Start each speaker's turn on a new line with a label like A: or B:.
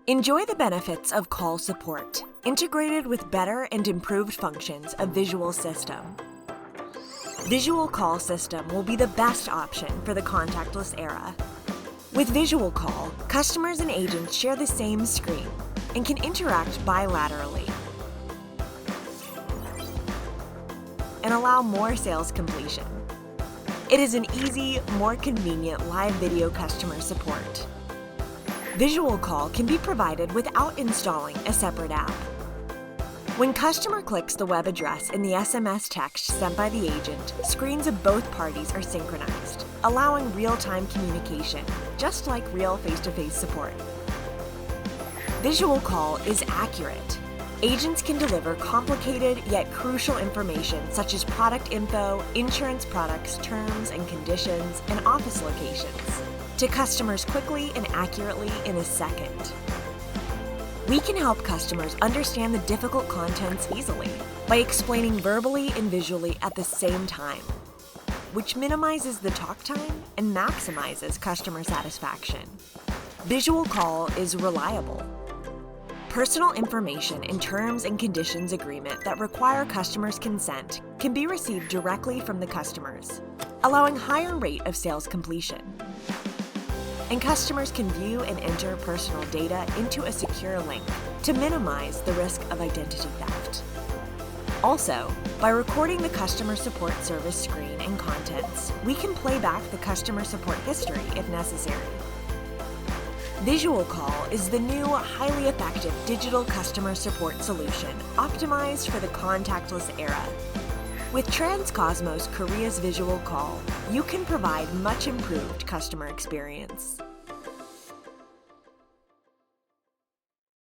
A: Enjoy the benefits of call support, integrated with better and improved functions of Visual System. Visual Call System will be the best option for the contactless era. With Visual Call, customers and agents share the same screen and can interact bilaterally and allow more sales completion. It is an easy, more convenient live video customer support. Visual Call can be provided without installing a separate app. When customer clicks the web address in the SMS text sent by the agent, screens of both parties are synchronized, allowing real-time communication, just like real face-to-face support. Visual Call is accurate. Agents can deliver complicated yet crucial information such as product info, insurance products, terms and conditions, and office locations to customers quickly and accurately in a second. We can help customers understand the difficult contents easily by explaining verbally and visually at the same time, which minimizes the talk time and maximizes customer satisfaction. Visual Call is reliable. Personal information and terms and conditions agreement that require customers' consent can be received directly from the customers, allowing higher rate of sales completion. And customers can view and enter personal data into a secure link to minimize the risk of identity theft. Also, by recording the customer support service screen and contents, we can play back the customer support history if necessary. Visual Call is the new, highly effective digital customer support solution optimized for the contactless era. With transcosmosKorea's Visual Call, you can provide much improved customer experience.